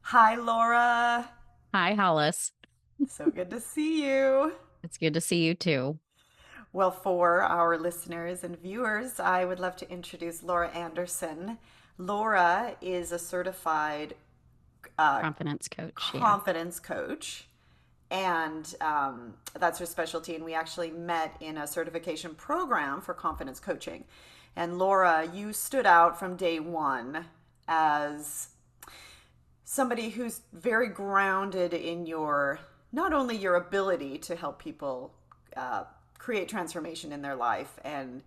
Hi, Laura. Hi, Hollis. So good to see you. It's good to see you too. Well, for our listeners and viewers, I would love to introduce Laura Anderson. Laura is a certified uh, Confidence coach. Yeah. confidence coach, and that's her specialty. And we actually met in a certification program for confidence coaching. And Laura, you stood out from day one as somebody who's very grounded in your not only your ability to help people uh, create transformation in their life and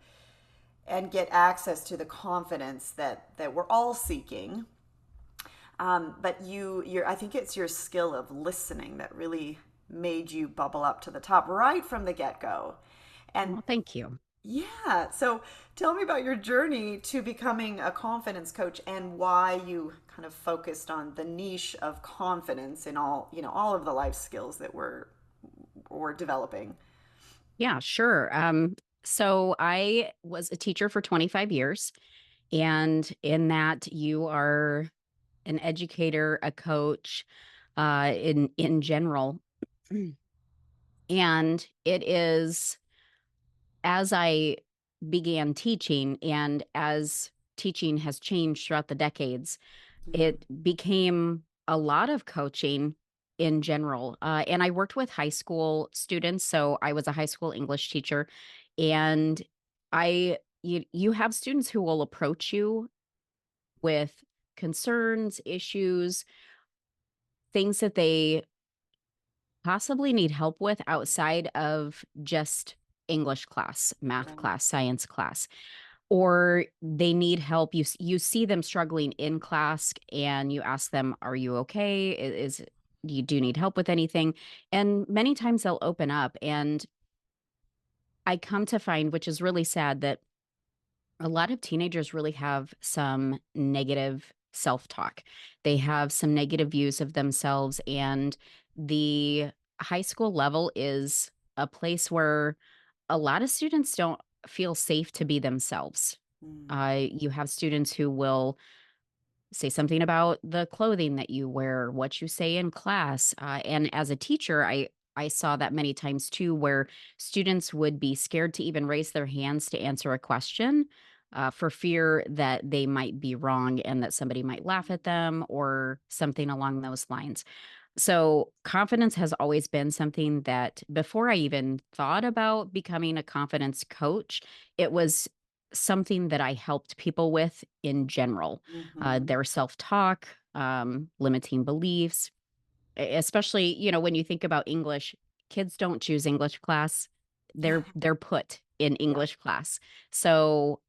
get access to the confidence that we're all seeking, but your I think it's your skill of listening that really made you bubble up to the top right from the get go. And Well, thank you. yeah. So tell me about your journey to becoming a confidence coach and why you kind of focused on the niche of confidence in all of the life skills that we're developing. Yeah, sure. So I was a teacher for 25 years, and in that you are an educator, a coach, in general. And it is as I began teaching and as teaching has changed throughout the decades, Yeah. it became a lot of coaching in general. And I worked with high school students. So I was a high school English teacher. And you have students who will approach you with concerns, issues, things that they possibly need help with outside of just English class, math Right. class, science class, or they need help. You see them struggling in class and you ask them, "Are you okay? Is do you need help with anything?" And many times they'll open up, and I come to find, which is really sad, that a lot of teenagers really have some negative self-talk. They have some negative views of themselves, and the high school level is a place where a lot of students don't feel safe to be themselves. Mm. You have students who will say something about the clothing that you wear, what you say in class. And as a teacher, I saw that many times too, where students would be scared to even raise their hands to answer a question for fear that they might be wrong and that somebody might laugh at them or something along those lines. So, confidence has always been something that before I even thought about becoming a confidence coach, it was something that I helped people with in general. Mm-hmm. Their self talk, limiting beliefs, especially, when you think about English, kids don't choose English class. Yeah. They're put in Yeah. English class. So,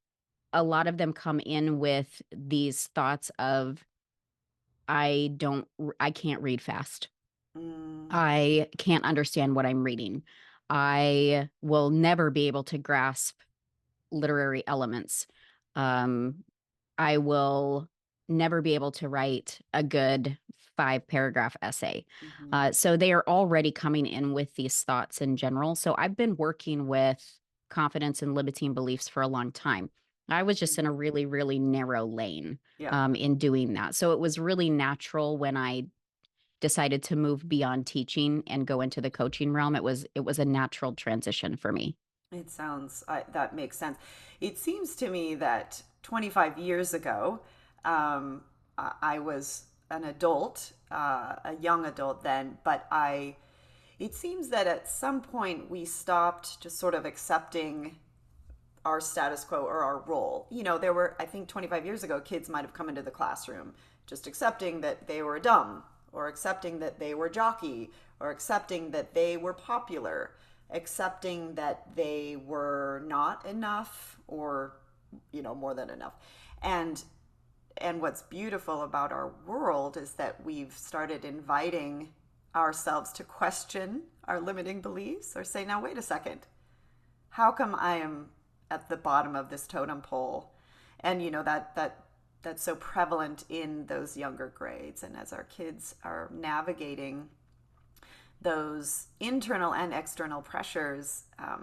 a lot of them come in with these thoughts of, I can't read fast. Mm. I can't understand what I'm reading. I will never be able to grasp literary elements. Um, I will never be able to write a good 5 paragraph essay. Mm-hmm. So they are already coming in with these thoughts in general. So I've been working with confidence and limiting beliefs for a long time. I was just in a really, really narrow lane Yeah. in doing that. So it was really natural when I decided to move beyond teaching and go into the coaching realm. It was a natural transition for me. It sounds that makes sense. It seems to me that 25 years ago, I was an adult, a young adult then, but it seems that at some point we stopped just sort of accepting our status quo or our role. There were, I think 25 years ago, kids might have come into the classroom just accepting that they were dumb or accepting that they were jockey or accepting that they were popular, accepting that they were not enough or, more than enough. And and what's beautiful about our world is that we've started inviting ourselves to question our limiting beliefs or say, now, wait a second, how come I am at the bottom of this totem pole? And that's so prevalent in those younger grades. And as our kids are navigating those internal and external pressures, I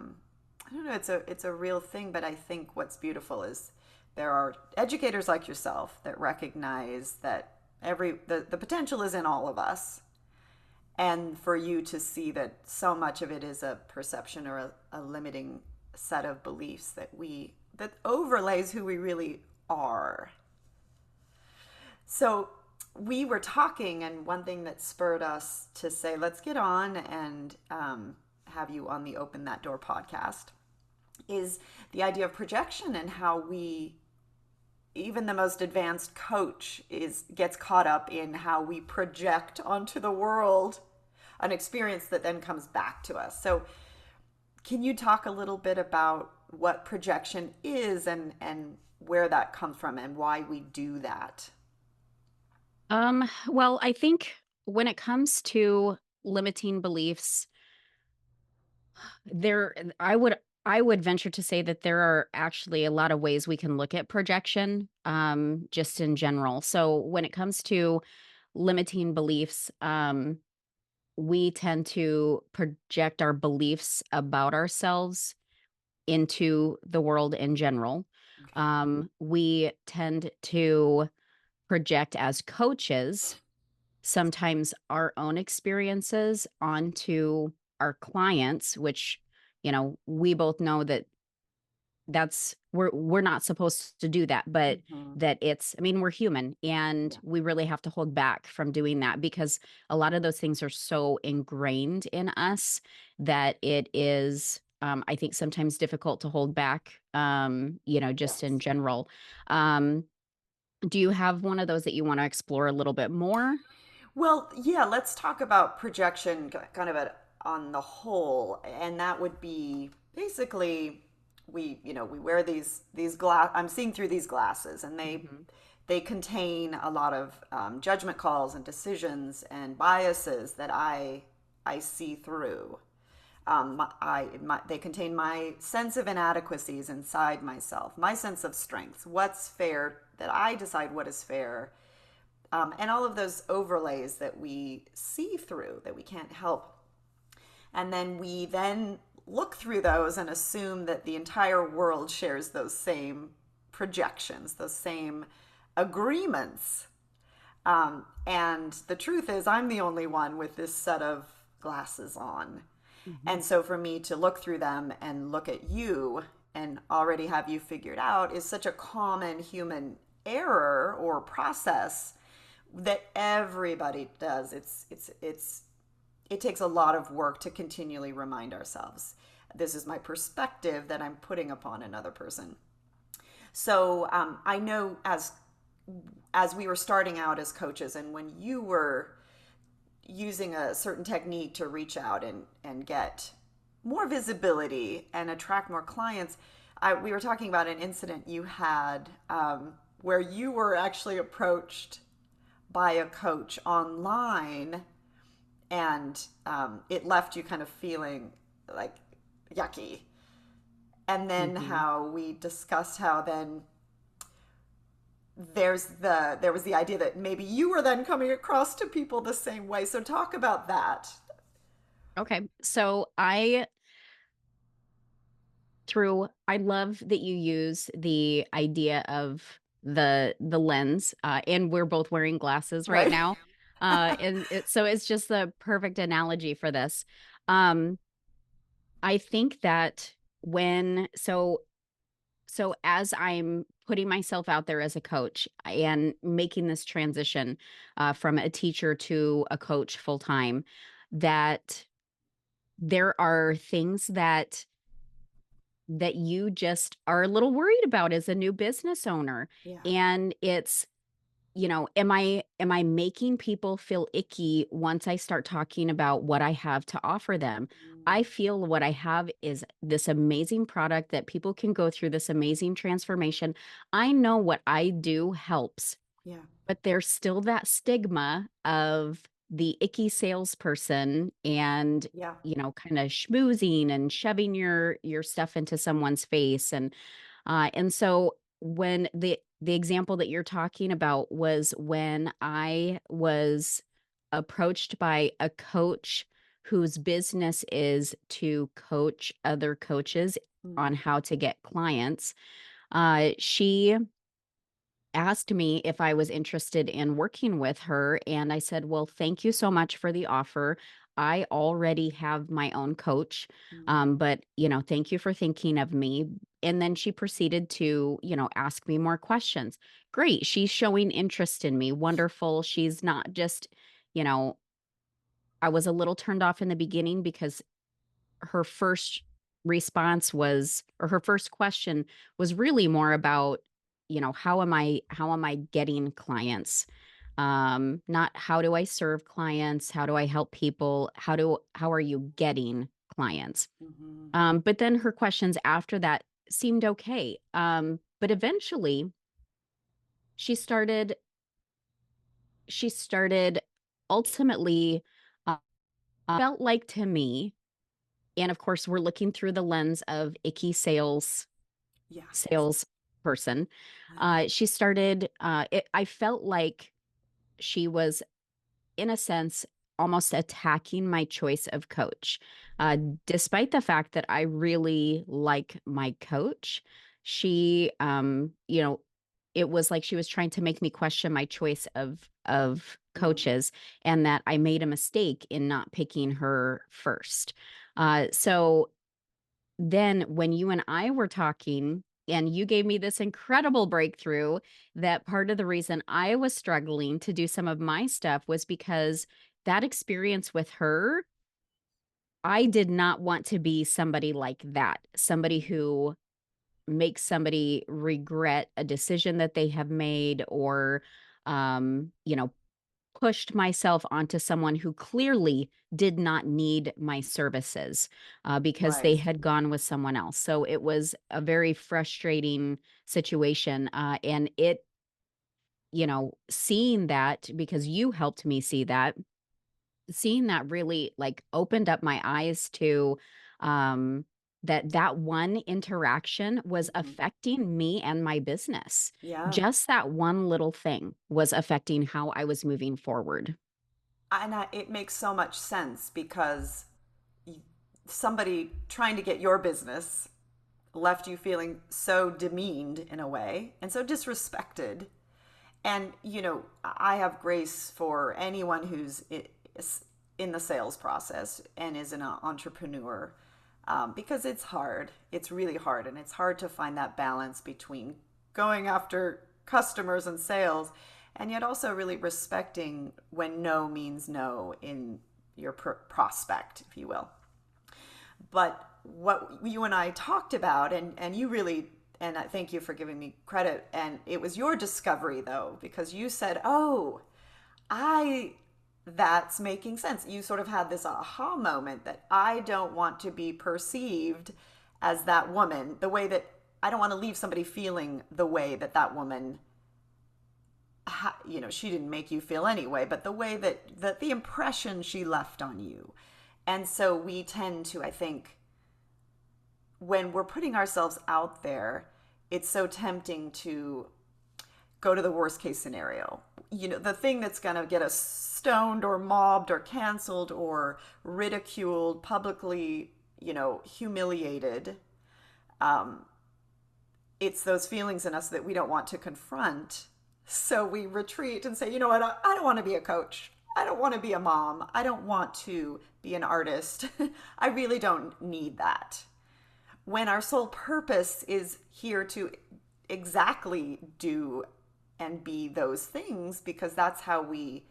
don't know, it's a real thing. But I think what's beautiful is there are educators like yourself that recognize that The potential is in all of us. And for you to see that so much of it is a perception or a limiting set of beliefs that overlays who we really are. So we were talking, and one thing that spurred us to say, let's get on and have you on the Open That Door podcast is the idea of projection and how we, even the most advanced coach is gets caught up in how we project onto the world an experience that then comes back to us. So can you talk a little bit about what projection is and where that comes from and why we do that? Well, I think when it comes to limiting beliefs, there I would venture to say that there are actually a lot of ways we can look at projection, just in general. So when it comes to limiting beliefs, we tend to project our beliefs about ourselves into the world in general. Okay. We tend to project as coaches sometimes our own experiences onto our clients, which, we both know that we're not supposed to do that, but Mm-hmm. that it's I mean, we're human and Yeah. we really have to hold back from doing that because a lot of those things are so ingrained in us that it is I think sometimes difficult to hold back, just in Yes. general. Um, do you have one of those that you want to explore a little bit more? Well, yeah, let's talk about projection kind of on the whole, and that would be basically we wear these glass. I'm seeing through these glasses, and Mhm. they contain a lot of judgment calls and decisions and biases that I see through. They contain my sense of inadequacies inside myself, my sense of strengths, what's fair, that I decide what is fair, and all of those overlays that we see through that we can't help. And then we then look through those and assume that the entire world shares those same projections, those same agreements. And the truth is, I'm the only one with this set of glasses on. Mhm. And so for me to look through them and look at you and already have you figured out is such a common human error or process that everybody does. It takes a lot of work to continually remind ourselves. This is my perspective that I'm putting upon another person. So I know as we were starting out as coaches, and when you were using a certain technique to reach out and get more visibility and attract more clients, we were talking about an incident you had where you were actually approached by a coach online, and it left you kind of feeling like yucky. And then Mhm. how we discussed how then there was the idea that maybe you were then coming across to people the same way. So talk about that. Okay. So I love that you use the idea of the lens, and we're both wearing glasses right Right. now. So it's just the perfect analogy for this. Um, I think that when so as I'm putting myself out there as a coach and making this transition, from a teacher to a coach full time, that there are things that you just are a little worried about as a new business owner. Yeah. And it's, am I making people feel icky once I start talking about what I have to offer them? I feel what I have is this amazing product that people can go through this amazing transformation. I know what I do helps, Yeah. but there's still that stigma of the icky salesperson and, Yeah. kind of schmoozing and shoving your stuff into someone's face. And so when the example that you're talking about was when I was approached by a coach whose business is to coach other coaches Mm. on how to get clients. She asked me if I was interested in working with her, and I said, "Well, thank you so much for the offer. I already have my own coach, Mm, but, thank you for thinking of me." And then she proceeded to, ask me more questions. Great, she's showing interest in me, wonderful. She's not just, you know I was a little turned off in the beginning because her first response was or her first question was really more about, how am I getting clients? Not how do I serve clients? How do I help people? How are you getting clients? mhm. But then her questions after that seemed okay. But eventually she started she started ultimately felt like to me, and of course we're looking through the lens of icky Yes. salesperson. She started, I felt like she was, in a sense, almost attacking my choice of coach. Uh, Despite the fact that I really like my coach, she, it was like she was trying to make me question my choice of Mm, coaches and that I made a mistake in not picking her first. So then when you and I were talking and you gave me this incredible breakthrough that part of the reason I was struggling to do some of my stuff was because that experience with her, I did not want to be somebody like that, somebody mm, who makes somebody regret a decision that they have made or, um, you know, pushed myself onto someone who clearly did not need my services, because they right. had gone with someone else. So it was a very frustrating situation. And seeing that because you helped me see that, seeing that really like opened up my eyes to um, that one interaction was Mhm. affecting me and my business. Yeah. Just that one little thing was affecting how I was moving forward. It makes so much sense because y- somebody trying to get your business left you feeling so demeaned in a way and so disrespected. And, I have grace for anyone who's in the sales process and is an entrepreneur, because it's hard. It's really hard. And it's hard to find that balance between going after customers and sales and yet also really respecting when no means no in your prospect, if you will. But what you and I talked about, and you really, and I thank you for giving me credit, and it was your discovery though, because you said, oh, I, that's making sense. You sort of had this aha moment that I don't want to be perceived as that woman, the way that I don't want to leave somebody feeling the way that that woman, she didn't make you feel anyway, but the way that the impression she left on you. And so we tend to, I think, when we're putting ourselves out there, it's so tempting to go to the worst case scenario. The thing that's going to get us stoned or mobbed or canceled or ridiculed, publicly, humiliated. Um, it's those feelings in us that we don't want to confront. So we retreat and say, you know what, I don't want to be a coach. I don't want to be a mom. I don't want to be an artist. I really don't need that, when our sole purpose is here to exactly do and be those things, because that's how we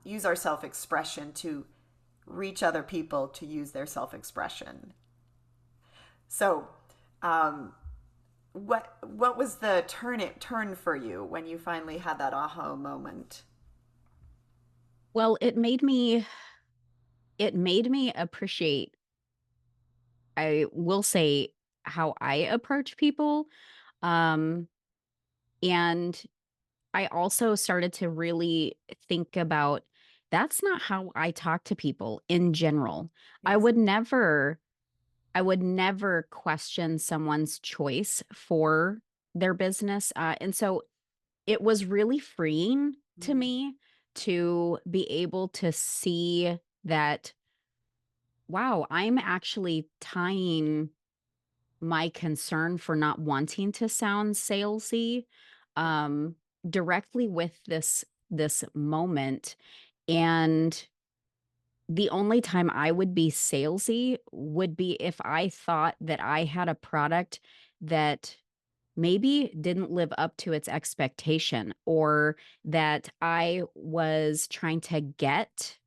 use our self expression to reach other people to use their self expression. So, um, what was the turn for you when you finally had that aha moment? Well, it made me appreciate, I will say, how I approach people. Um, and I also started to really think about that's not how I talk to people in general. I Yes. would never I would never question someone's choice for their business. And so it was really freeing to Mm, me to be able to see that, wow, I'm actually tying my concern for not wanting to sound salesy, um, directly with this moment, and the only time I would be salesy would be if I thought that I had a product that maybe didn't live up to its expectation, or that I was trying to get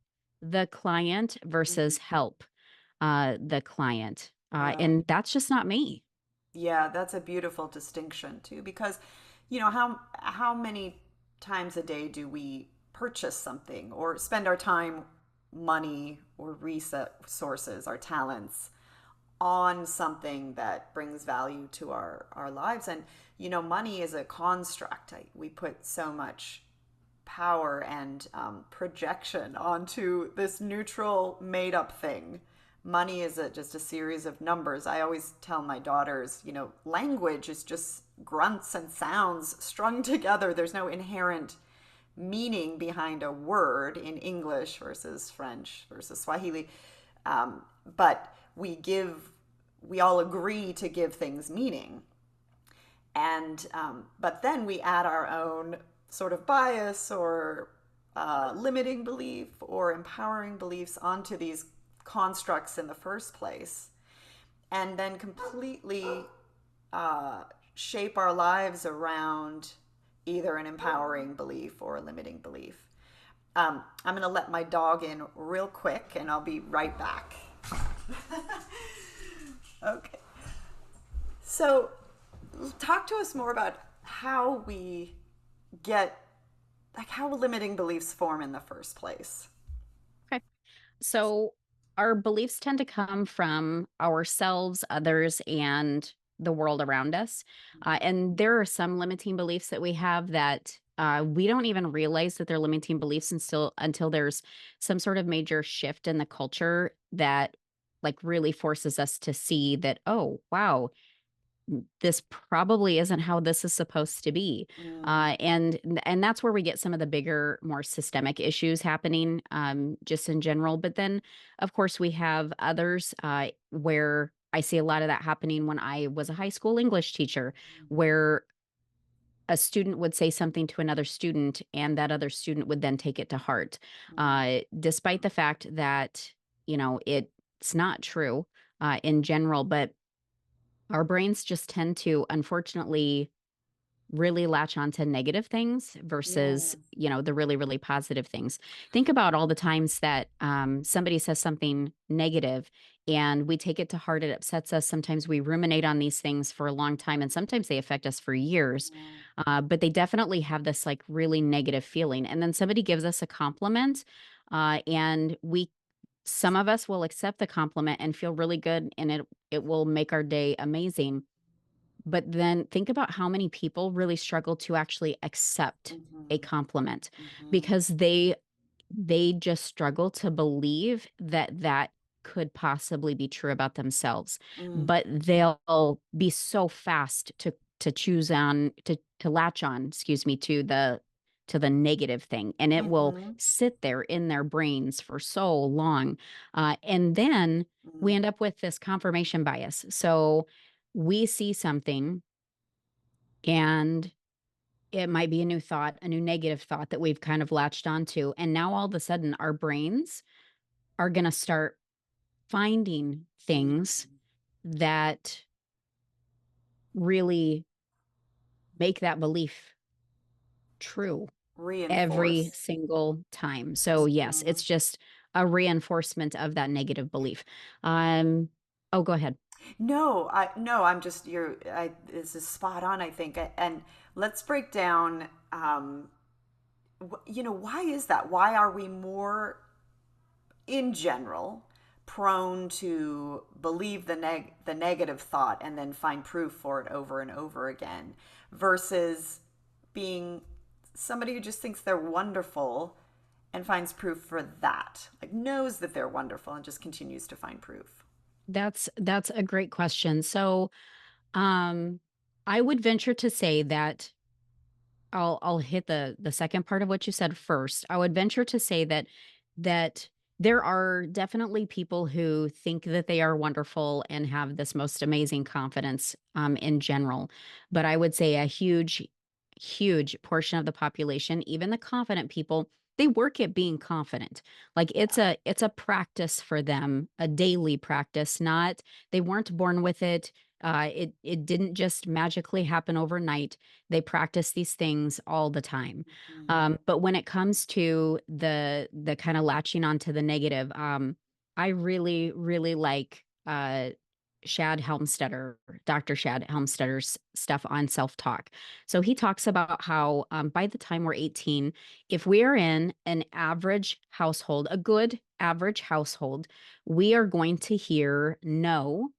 the client versus Mhm. help the client. Right. And that's just not me. Yeah, that's a beautiful distinction too, because how many times a day do we purchase something or spend our time, money, or resources, our talents on something that brings value to our lives? And money is a construct. We put so much power and projection onto this neutral, made up thing. Money is just a series of numbers. I always tell my daughters, language is just grunts and sounds strung together. There's no inherent meaning behind a word in English versus French versus Swahili. But we all agree to give things meaning. And but then we add our own sort of bias or limiting belief or empowering beliefs onto these constructs in the first place, and then completely uh, shape our lives around either an empowering belief or a limiting belief. I'm going to let my dog in real quick, and I'll be right back. Okay. So, talk to us more about how we get, like, how limiting beliefs form in the first place. Okay. So our beliefs tend to come from ourselves, others, and the world around us. And there are some limiting beliefs that we have that we don't even realize that they're limiting beliefs until there's some sort of major shift in the culture that like really forces us to see that, oh, wow, this probably isn't how this is supposed to be. Mm, And that's where we get some of the bigger, more systemic issues happening, just in general. But then, of course, we have others where I see a lot of that happening when I was a high school English teacher, where a student would say something to another student, and that other student would then take it to heart, mm, despite the fact that it's not true in general. But our brains just tend to, unfortunately, really latch onto negative things versus, yes. the really, really positive things. Think about all the times that somebody says something negative and we take it to heart. It upsets us. Sometimes we ruminate on these things for a long time, and sometimes they affect us for years. Mm, But they definitely have this like really negative feeling. And then somebody gives us a compliment, and some of us will accept the compliment and feel really good, and it will make our day amazing. But then think about how many people really struggle to actually accept a mhm, compliment mhm, because they just struggle to believe that that could possibly be true about themselves. mm, But they'll be so fast to choose on to latch on, excuse me, to the negative thing, and it will mhm, sit there in their brains for so long. And then we mm, end up with this confirmation bias. So we see something, and it might be a new thought, a new negative thought that we've kind of latched onto. And now all of a sudden, our brains are going to start finding mm. things that really make that belief true every Reinforce. single time. So, yes, Mhm. it's just a reinforcement of that negative belief. Um, oh, go ahead. No, I'm just this is spot on, I think. And let's break down. Why is that? Why are we more, in general, prone to believe the negative thought and then find proof for it over and over again, versus being somebody who just thinks they're wonderful and finds proof for that, like knows that they're wonderful and just continues to find proof. That's a great question. So, um, I would venture to say that I'll hit the second part of what you said first. I would venture to say that there are definitely people who think that they are wonderful and have this most amazing confidence in general. But I would say a huge, huge portion of the population, even the confident people, they work at being confident. Like it's a practice for them, a daily practice, not they weren't born with it. It didn't just magically happen overnight. They practice these things all the time. Mhm. But when it comes to the kind of latching onto the negative, I really, really like Shad Helmstetter, Dr. Shad Helmstetter's stuff on self-talk. So he talks about how by the time we're 18, if we are in an average household, a good average household, we are going to hear no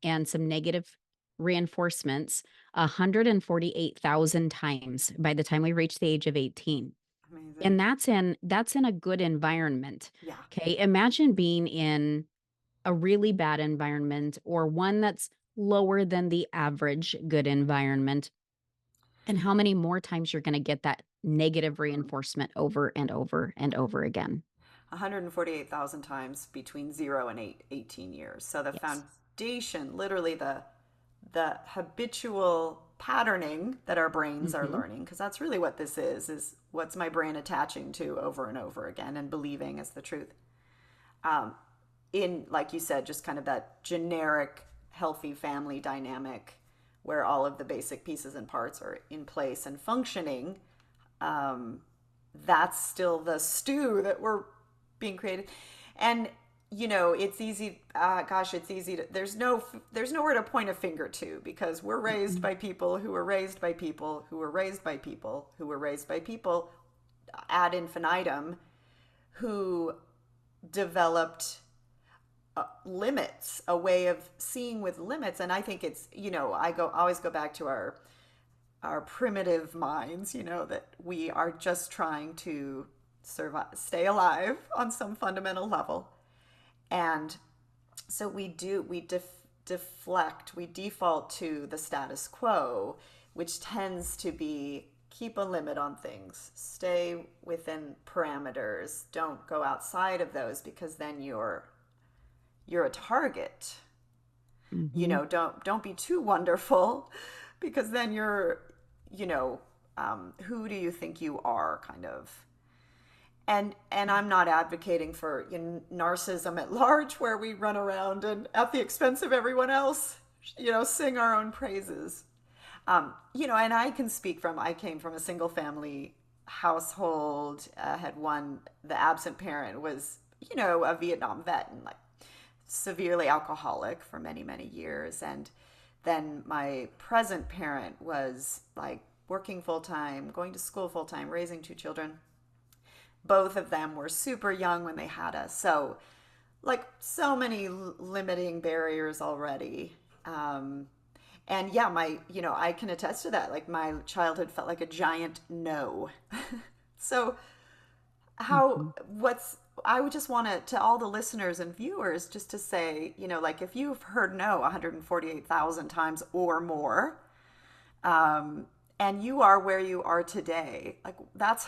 and some negative reinforcements 148,000 times by the time we reach the age of 18. Amazing. And that's in a good environment. Yeah. Okay? Imagine being in a really bad environment or one that's lower than the average good environment, and how many more times you're going to get that negative Mhm. reinforcement over and over and over again. 148,000 times between 0 and 18 years. So the Yes. foundation, literally the habitual patterning that our brains are Mhm. learning, because that's really what this is what's my brain attaching to over and over again and believing as the truth. Um, in, like you said, just kind of that generic healthy family dynamic where all of the basic pieces and parts are in place and functioning, um, that's still the stew that we're being created. And it's easy. Gosh, it's easy to. There's nowhere to point a finger to because we're raised Mhm. by people who were raised by people who were raised by people who were raised by people ad infinitum who developed limits, a way of seeing with limits. And I think it's always go back to our primitive minds, that we are just trying to survive, stay alive on some fundamental level. And so deflect, we default to the status quo, which tends to be keep a limit on things, stay within parameters, don't go outside of those because then you're a target. Mhm. Don't be too wonderful because then you're, who do you think you are, kind of. And I'm not advocating for narcissism at large, where we run around and at the expense of everyone else, sing our own praises. And I can speak from, I came from a single family household, had one, the absent parent was, a Vietnam vet and like severely alcoholic for many, many years. And then my present parent was like working full time, going to school full time, raising two children. Both of them were super young when they had us. So, like, so many limiting barriers already. And yeah, I can attest to that. Like, my childhood felt like a giant no. So, Mhm. I would just want to all the listeners and viewers, just to say, like, if you've heard no 148,000 times or more, um, and you are where you are today, like, that's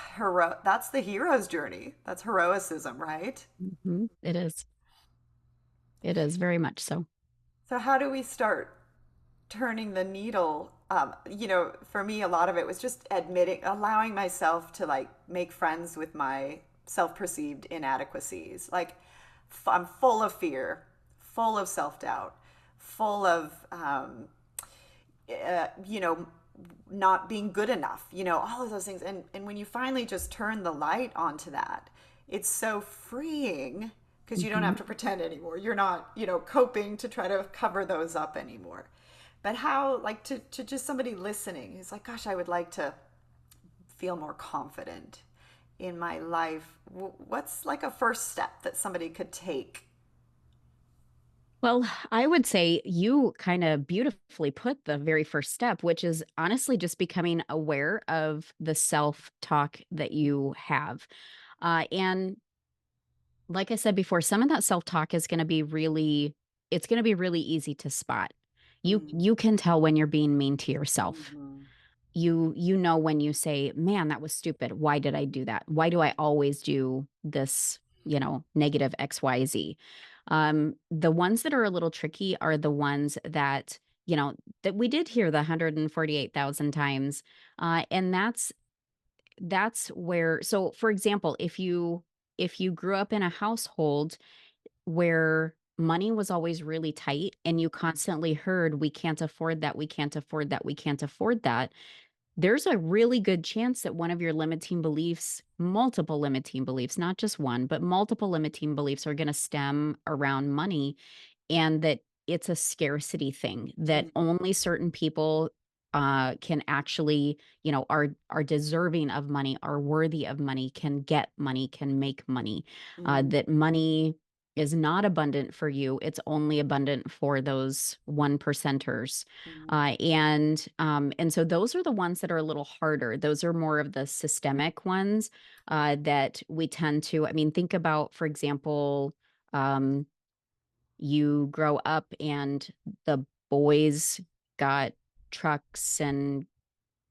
the hero's journey. That's heroicism, right? Mhm. It is. It is very much so. So how do we start turning the needle? For me, a lot of it was just allowing myself to like make friends with my self-perceived inadequacies. Like, I'm full of fear, full of self-doubt, full of, uh, you know, not being good enough, all of those things. And when you finally just turn the light onto that, it's so freeing because you don't have Mhm. to pretend anymore. You're not, coping to try to cover those up anymore. But how, like, to just somebody listening who's like, gosh, I would like to feel more confident in my life. What's like a first step that somebody could take? Well, I would say you kind of beautifully put the very first step, which is honestly just becoming aware of the self-talk that you have. And like I said before, some of that self-talk is going to be it's going to be really easy to spot. Mm. You can tell when you're being mean to yourself. Mm-hmm. You know when you say, "Man, that was stupid. Why did I do that? Why do I always do this, negative XYZ?" The ones that are a little tricky are the ones that you know, that we did hear the 148,000 times. And that's where, so for example, if you grew up in a household where money was always really tight and you constantly heard, we can't afford that, we can't afford that, we can't afford that, there's a really good chance that one of your limiting beliefs, multiple limiting beliefs, not just one, but multiple limiting beliefs are going to stem around money, and that it's a scarcity thing, that Mm, only certain people can actually, are deserving of money, are worthy of money, can get money, can make money. mm, That money is not abundant for you, it's only abundant for those one percenters. mm. And so those are the ones that are a little harder. Those are more of the systemic ones that we tend to, I mean, think about, for example, um, you grow up and the boys got trucks and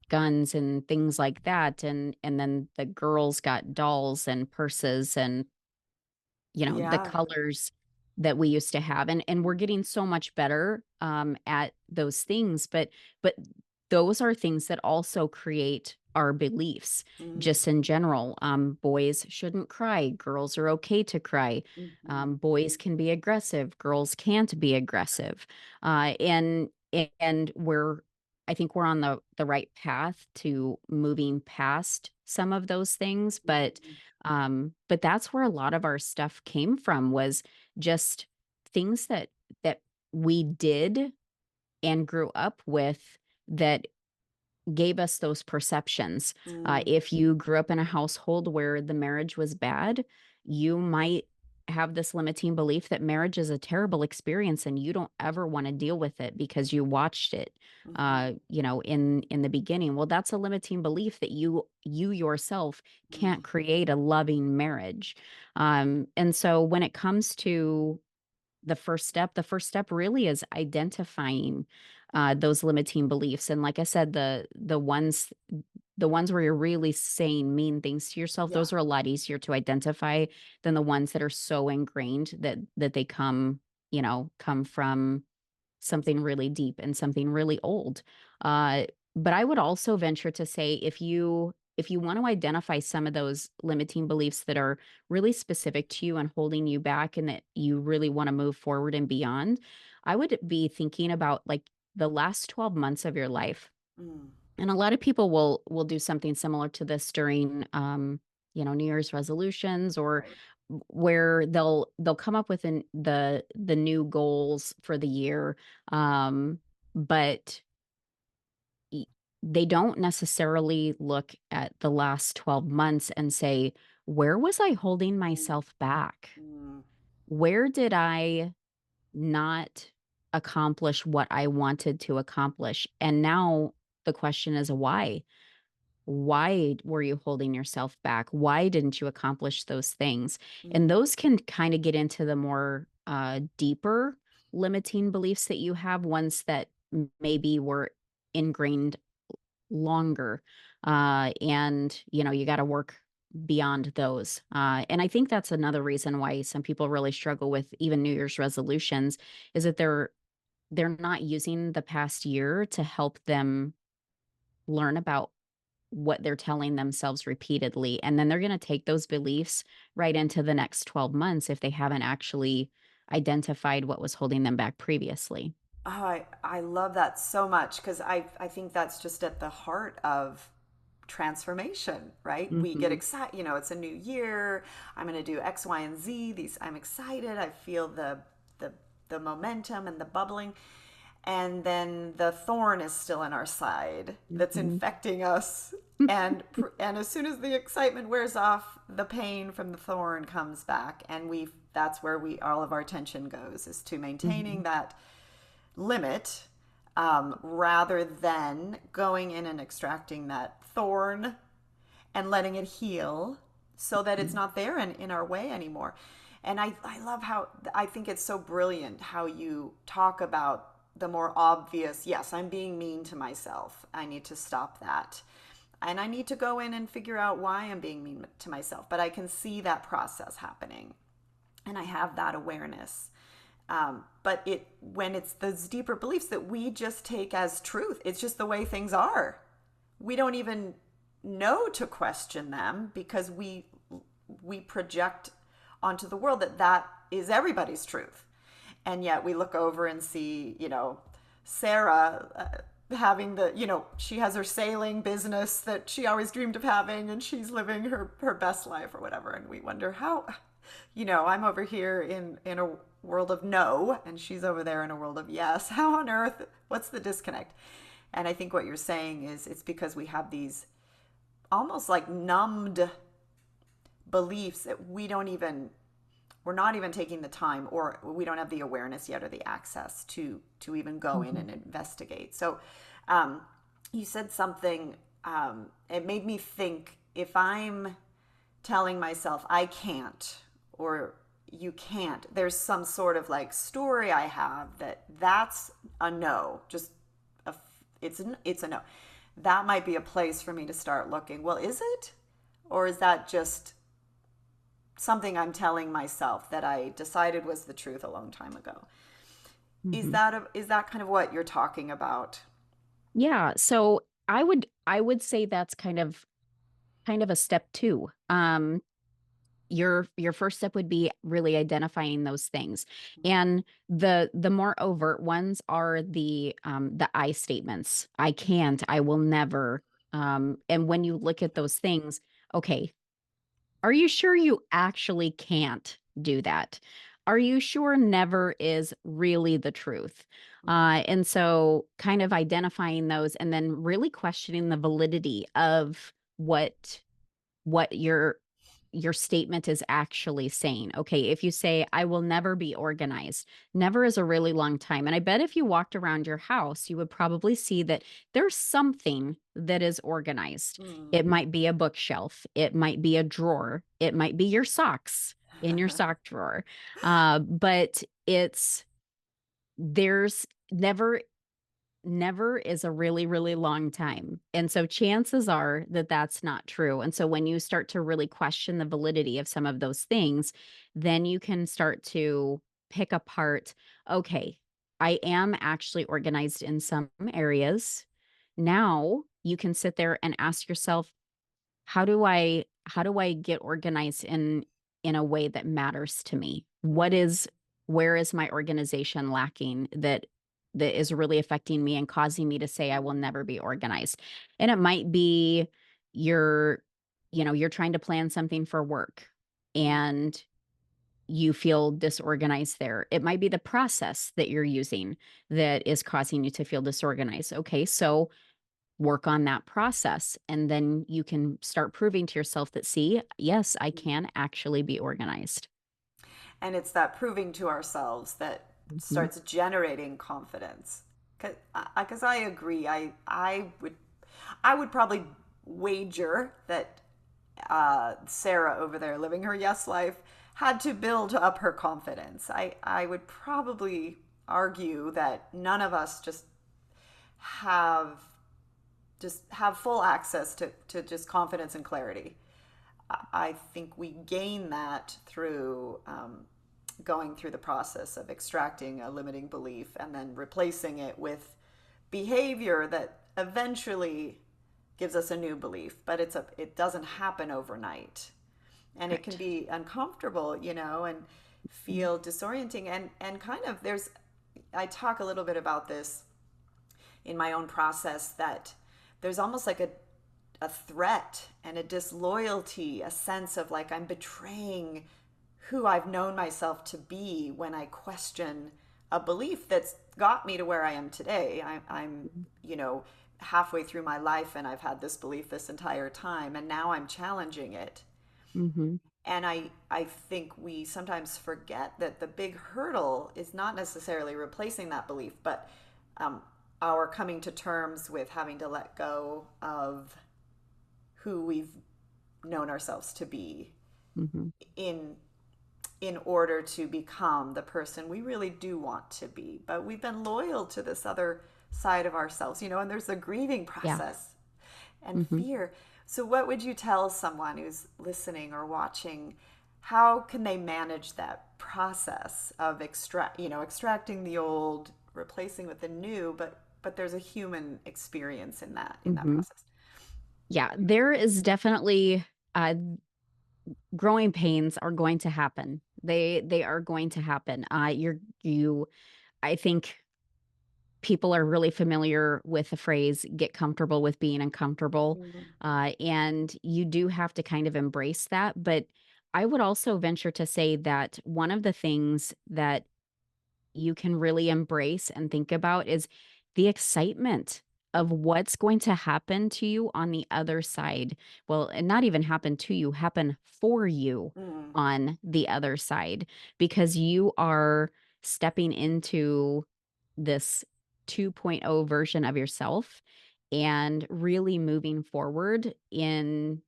guns and things like that, and then the girls got dolls and purses and, the Yeah. colors that we used to have. And we're getting so much better at those things, but those are things that also create our beliefs Mm, just in general. Boys shouldn't cry, girls are okay to cry. mhm, Boys can be aggressive, girls can't be aggressive. And we're, I think we're on the right path to moving past some of those things, mhm, but that's where a lot of our stuff came from, was just things that we did and grew up with, that gave us those perceptions. mm, If you grew up in a household where the marriage was bad, you might have this limiting belief that marriage is a terrible experience and you don't ever want to deal with it because you watched it, mhm, in the beginning. Well, that's a limiting belief that you yourself mm, can't create a loving marriage. And so when it comes to the first step really is identifying those limiting beliefs. And like I said, the ones where you're really saying mean things to yourself, yeah. those are a lot easier to identify than the ones that are so ingrained that they come from something really deep and something really old. Uh, but I would also venture to say, if you want to identify some of those limiting beliefs that are really specific to you and holding you back, and that you really want to move forward and beyond, I would be thinking about like the last 12 months of your life. Mm, And a lot of people will do something similar to this during New Year's resolutions, or right. where they'll come up with the new goals for the year. But y- they don't necessarily look at the last 12 months and say, where was I holding Mm, myself back? mm, Where did I not accomplish what I wanted to accomplish? And now the question is, why? Why were you holding yourself back? Why didn't you accomplish those things? And mm, those can kind of get into the more deeper limiting beliefs that you have, ones that maybe were ingrained longer. And you got to work beyond those. And I think that's another reason why some people really struggle with even New Year's resolutions, is that they're not using the past year to help them learn about what they're telling themselves repeatedly. And then they're going to take those beliefs right into the next 12 months if they haven't actually identified what was holding them back previously. Oh, I love that so much because I think that's just at the heart of transformation, right? We get Hmm. excited, it's a new year. I'm going to do X, Y, and Z. These I'm excited. I feel the the momentum and the bubbling. And then the thorn is still in our side that's Hmm. infecting us. And as soon as the excitement wears off, the pain from the thorn comes back, and that's where we all of our attention goes, is to maintaining Hmm. that limit, rather than going in and extracting that thorn and letting it heal so that it's not there in our way anymore. And I love how, I think it's so brilliant how you talk about the more obvious, yes, I'm being mean to myself. I need to stop that. And I need to go in and figure out why I'm being mean to myself. But I can see that process happening. And I have that awareness. But when it's those deeper beliefs that we just take as truth, it's just the way things are. We don't even know to question them because we project onto the world that that is everybody's truth. And yet we look over and see, Sarah having she has her sailing business that she always dreamed of having, and she's living her best life or whatever. And we wonder how, I'm over here in a world of no, and she's over there in a world of yes. How on earth, what's the disconnect? And I think what you're saying is it's because we have these almost like numbed beliefs that we're not even taking the time, or we don't have the awareness yet or the access to even go in Mhm. and investigate. So you said something, it made me think, if I'm telling myself I can't, or you can't, there's some sort of like story I have that's a no, just a, it's a no. That might be a place for me to start looking, well, is it, or is that just something I'm telling myself that I decided was the truth a long time ago? Mhm. Is that kind of what you're talking about? Yeah, so I would say that's kind of a step 2. Your first step would be really identifying those things. And the more overt ones are the I statements. I can't, I will never. And when you look at those things, okay, are you sure you actually can't do that? Are you sure never is really the truth? And so kind of identifying those and then really questioning the validity of what your statement is actually saying. Okay, if you say I will never be organized, never is a really long time. And I bet if you walked around your house, you would probably see that there's something that is organized. It Mm. might be a bookshelf, it might be a drawer, it might be your socks in your sock drawer. But there's never is a really, really long time. And so chances are that that's not true. And so when you start to really question the validity of some of those things, then you can start to pick apart, okay, I am actually organized in some areas. Now you can sit there and ask yourself, how do I get organized in a way that matters to me? Where is my organization lacking that is really affecting me and causing me to say I will never be organized? And it might be you're you're trying to plan something for work and you feel disorganized there. It might be the process that you're using that is causing you to feel disorganized. Okay, so work on that process and then you can start proving to yourself that, see, yes, I can actually be organized. And it's that proving to ourselves that Mhm. starts generating confidence. Because I agree, I would probably wager that Sarah over there living her yes life had to build up her confidence. I would probably argue that none of us have have full access to just confidence and clarity. I think we gain that through going through the process of extracting a limiting belief and then replacing it with behavior that eventually gives us a new belief. But it doesn't happen overnight, and it can Right. be uncomfortable, and Mhm. feel disorienting, and kind of there's. I talk a little bit about this in my own process, that there's almost like a threat and a disloyalty, a sense of like I'm betraying who I've known myself to be when I question a belief that's got me to where I am today. I'm, halfway through my life and I've had this belief this entire time, and now I'm challenging it. Mhm. And I think we sometimes forget that the big hurdle is not necessarily replacing that belief, but um, our coming to terms with having to let go of who we've known ourselves to be Mhm. in in order to become the person we really do want to be. But we've been loyal to this other side of ourselves, and there's a grieving Yeah. process and Mhm. fear. So, what would you tell someone who's listening or watching? how can they manage that process of extracting the old, replacing with the new, but there's a human experience in that Mhm. process. Yeah, there is definitely uh, growing pains are going to happen. They are going to happen. You I think people are really familiar with the phrase get comfortable with being uncomfortable. Mhm. And you do have to kind of embrace that. But I would also venture to say that one of the things that you can really embrace and think about is the excitement of what's going to happen to you on the other side. Well, and not even happen to you, happen for you Mm, on the other side, because you are stepping into this 2.0 version of yourself and really moving forward in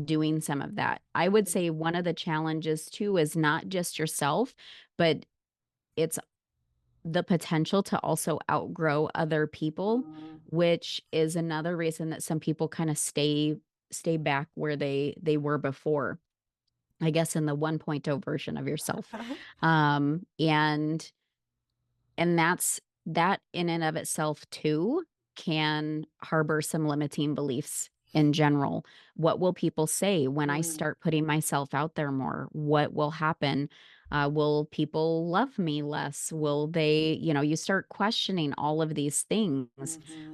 doing some of that. I would say one of the challenges too is not just yourself, but it's the potential to also outgrow other people, mm. which is another reason that some people kind of stay back where they were before, I guess in the 1.0 version of yourself. Um, and and that in and of itself too can harbor some limiting beliefs in general. What will people say when I Mm, start putting myself out there more? What will happen? Will people love me less? Will they, you start questioning all of these things.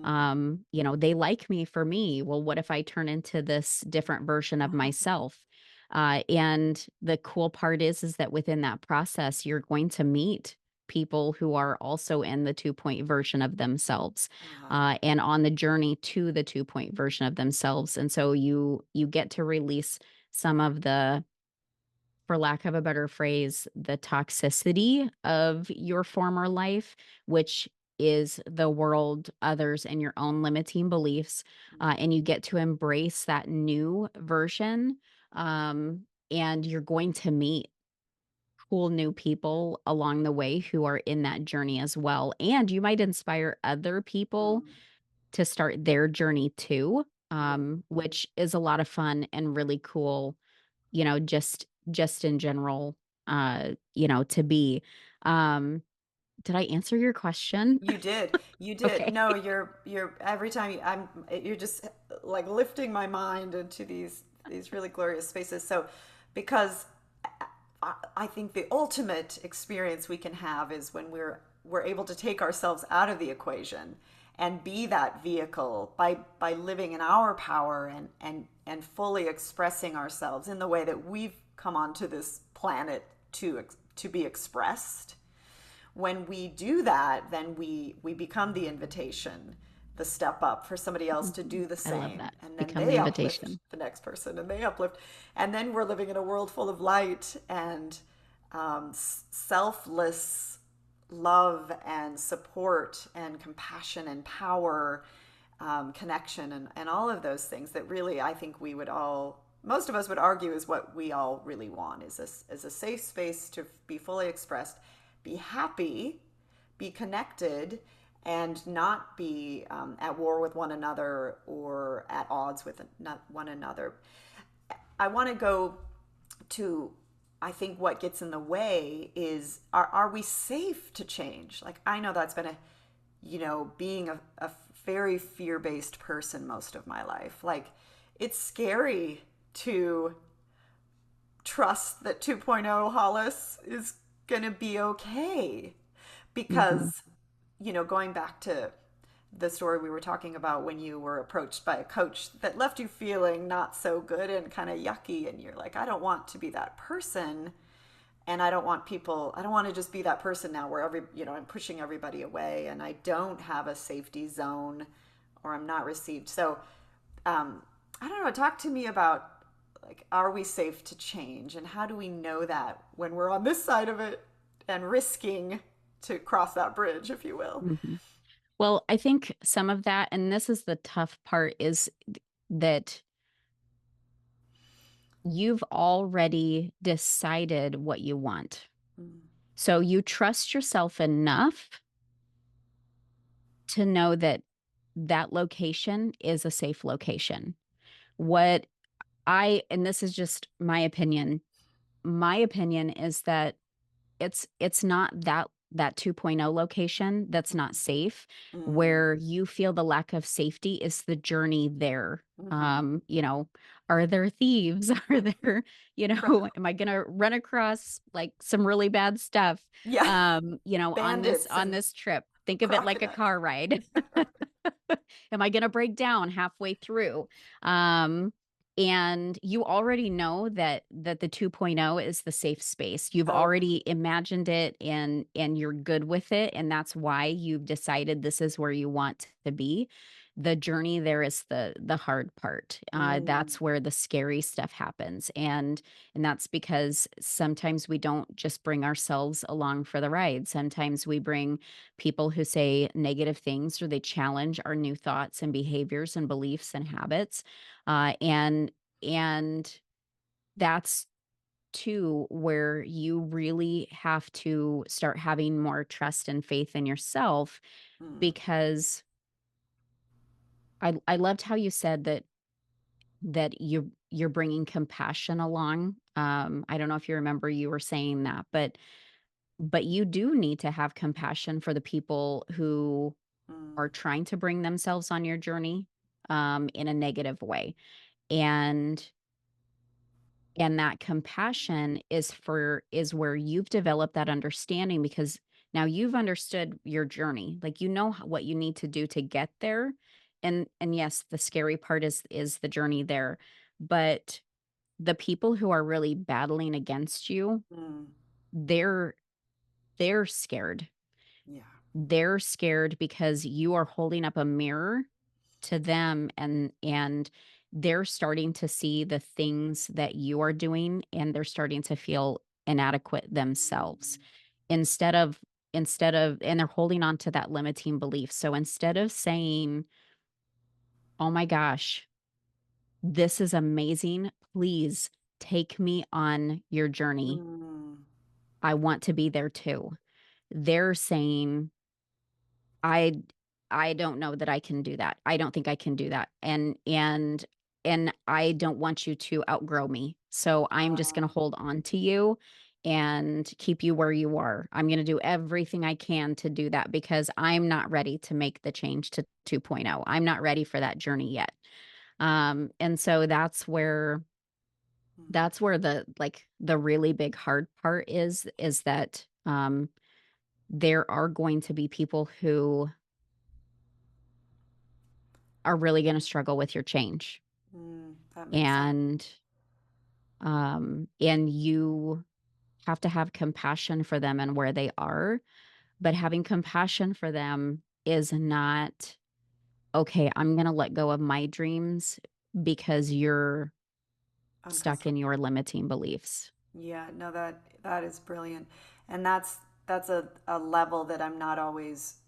mhm. They like me for me. Well, what if I turn into this different version of myself? And the cool part is that within that process, you're going to meet people who are also in the 2-point version of themselves, Ah, and on the journey to the 2-point version of themselves. And so you get to release some of the, for lack of a better phrase, the toxicity of your former life, which is the world, others, and your own limiting beliefs. And you get to embrace that new version. And you're going to meet cool new people along the way who are in that journey as well. And you might inspire other people mm, to start their journey too, yeah. which is a lot of fun and really cool, just in general, to be. Um, did I answer your question? You did. You did. Okay. No, you're every time you're just like lifting my mind into these really glorious spaces. So because I think the ultimate experience we can have is when we're able to take ourselves out of the equation and be that vehicle by living in our power and fully expressing ourselves in the way that we've come onto this planet to be expressed. When we do that, then we become the invitation, the step up for somebody else to Mhm. do the I love same, that. and then Become the they uplift invitation. the next person, and they uplift, and then we're living in a world full of light and selfless love and support and compassion and power, connection, and all of those things that really I think we would all, most of us would argue, is what we all really want, is a safe space to be fully expressed, be happy, be connected, and not be at war with one another or at odds with one another. I want to go to, I think what gets in the way is, are we safe to change? Like, I know that's been being a very fear based person most of my life. Like, it's scary to trust that 2.0 Hollis is going to be okay Mhm. because, going back to the story we were talking about when you were approached by a coach that left you feeling not so good and kind of yucky, and you're like, I don't want to be that person, and I don't want to just be that person now where I'm pushing everybody away and I don't have a safety zone or I'm not received. So I don't know, talk to me about, like, are we safe to change, and how do we know that when we're on this side of it and risking to cross that bridge, if you will. Mhm. Well, I think some of that, and this is the tough part, is that you've already decided what you want. Mm, So you trust yourself enough to know that that location is a safe location. What and this is just my opinion, my opinion is that it's not that 2.0 location that's not safe. Mm, Where you feel the lack of safety is the journey there. hmm. Are there thieves? Are there, Right. am I gonna run across, like, some really bad stuff, Yeah. on this Bandits on and this trip? Think of it like a crocodiles. car ride. Am I gonna break down halfway through? Um, and you already know that the 2.0 is the safe space. You've Okay. already imagined it, and you're good with it, and that's why you've decided this is where you want to be. The journey there is the hard part. Mm, That's where the scary stuff happens, and that's because sometimes we don't just bring ourselves along for the ride. Sometimes we bring people who say negative things, or they challenge our new thoughts and behaviors and beliefs and habits. And that's too where you really have to start having more trust and faith in yourself, mm, because I loved how you said that you're bringing compassion along. I don't know if you remember you were saying that, but you do need to have compassion for the people who are mm, trying to bring themselves on your journey, in a negative way. And that compassion is where you've developed that understanding, because now you've understood your journey. Like, what you need to do to get there. And yes, the scary part is the journey there. But the people who are really battling against you, mm. they're they're scared. Yeah. They're scared because you are holding up a mirror to them, and they're starting to see the things that you are doing, and they're starting to feel inadequate themselves. Mm, Instead of and they're holding on to that limiting belief. So instead of saying, "Oh my gosh, this is amazing. Please take me on your journey. mm, I want to be there too." They're saying, I I don't know that I can do that. I don't think I can do that. And I don't want you to outgrow me. So I'm just going to hold on to you and keep you where you are. I'm going to do everything I can to do that, because I'm not ready to make the change to 2.0. I'm not ready for that journey yet. And so mm, that's where the really big hard part is that there are going to be people who are really gonna struggle with your change. that makes sense. And you have to have compassion for them and where they are, but having compassion for them is not, "Okay, I'm gonna let go of my dreams because you're stuck in Uncomfortable. your limiting beliefs." Yeah, no, that is brilliant, and that's a level that I'm not always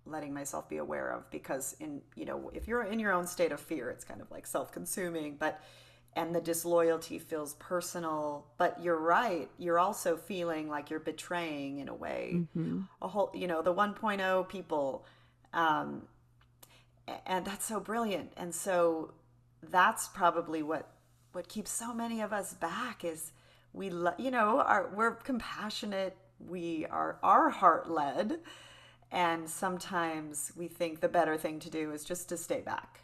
letting myself be aware of, because if you're in your own state of fear, it's kind of like self-consuming, but and the disloyalty feels personal. But you're right, you're also feeling like you're betraying in a way Mhm. a whole the 1.0 people, um, and that's so brilliant. And so that's probably what keeps so many of us back is we're compassionate, we are our heart led, and sometimes we think the better thing to do is just to stay back,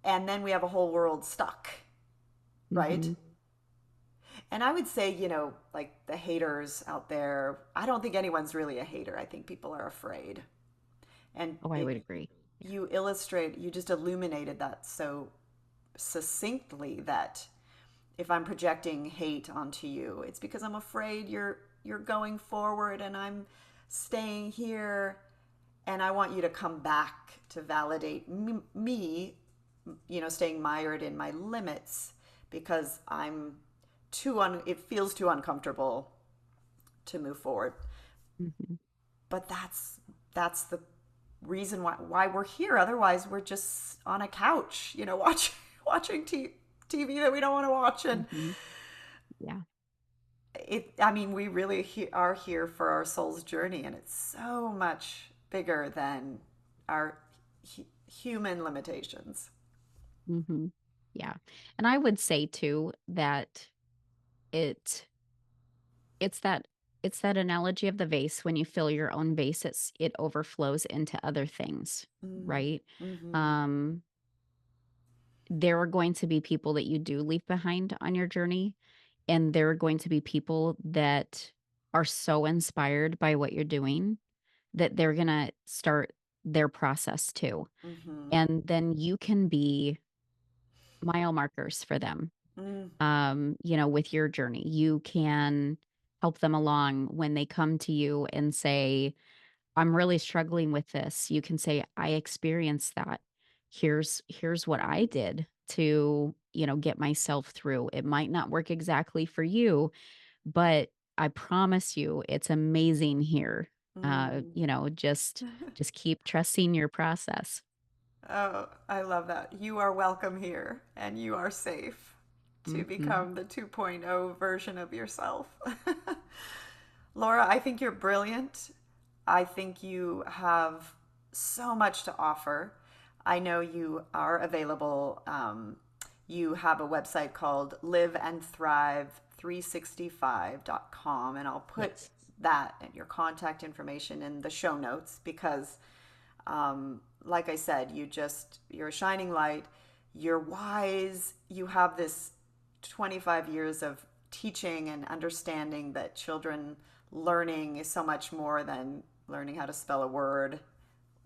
and then we have a whole world stuck, right? Mhm. And I would say, like the haters out there, I don't think anyone's really a hater. I think people are afraid. And Oh, I would agree. Yeah. you just illuminated that so succinctly, that if I'm projecting hate onto you, it's because I'm afraid you're going forward and I'm staying here, and I want you to come back to validate me, staying mired in my limits, because it feels too uncomfortable to move forward. Mhm. But that's the reason why we're here. Otherwise, we're just on a couch, watching TV that we don't want to watch. And Mhm. Yeah. I mean, we really are here for our soul's journey, and it's so much bigger than our human limitations. Mhm. Yeah. And I would say too that it it's that it's that analogy of the vase. When you fill your own vase, it overflows into other things, Mm. right? Mm-hmm. Um, there are going to be people that you do leave behind on your journey, and there are going to be people that are so inspired by what you're doing that they're gonna start their process too. Mm-hmm. And then you can be mile markers for them. Mm. With your journey, you can help them along when they come to you and say, I'm really struggling with this. You can say, I experienced that. Here's what I did to, get myself through. It might not work exactly for you, but I promise you it's amazing here. Mm. Just keep trusting your process. Oh, I love that. You are welcome here and you are safe to Mhm. become the 2.0 version of yourself. Laura, I think you're brilliant. I think you have so much to offer. I know you are available. You have a website called liveandthrive365.com, and I'll put Yes. that and your contact information in the show notes because like I said, you're a shining light. You're wise. You have this 25 years of teaching and understanding that children learning is so much more than learning how to spell a word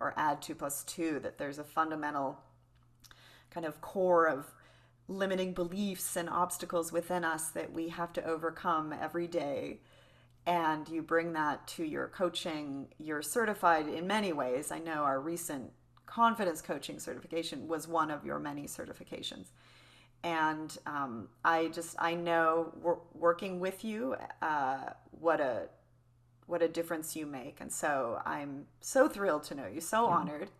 or add 2 plus 2, that there's a fundamental kind of core of limiting beliefs and obstacles within us that we have to overcome every day. And you bring that to your coaching. You're certified in many ways. I know our recent confidence coaching certification was one of your many certifications. And I know working with you, what a difference you make. And so I'm so thrilled to know you, so You. honored.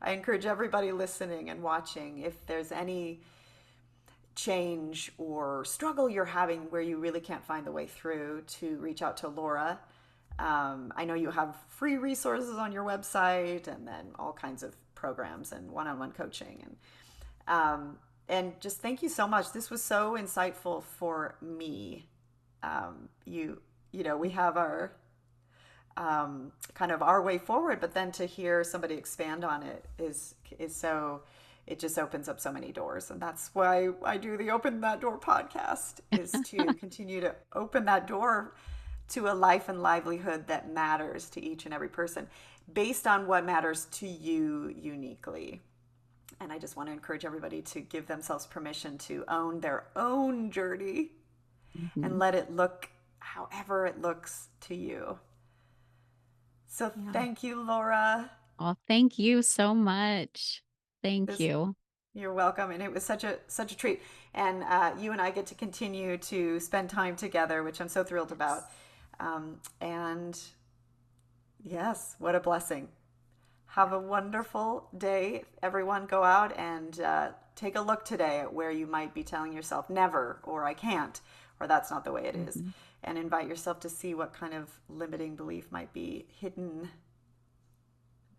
I encourage everybody listening and watching, if there's any change or struggle you're having where you really can't find the way through, to reach out to Laura. I know you have free resources on your website, and then all kinds of programs and one-on-one coaching, and just thank you so much. This was so insightful for me. You we have our kind of our way forward, but then to hear somebody expand on it is so, it just opens up so many doors. And that's why I do the Open That Door podcast, is to continue to open that door to a life and livelihood that matters to each and every person based on what matters to you uniquely. And I just want to encourage everybody to give themselves permission to own their own journey and Mhm. let it look however it looks to you. So Yeah. thank you, Laura. Oh, thank you so much. Thank This you. You're welcome, and it was such a treat. And you and I get to continue to spend time together, which I'm so thrilled about. Yes. And yes, what a blessing. Have a wonderful day, everyone. Go out and take a look today at where you might be telling yourself never, or I can't, or that's not the way it is, Mhm. and invite yourself to see what kind of limiting belief might be hidden.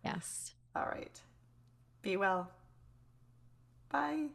Yes. All right. Be well. Bye.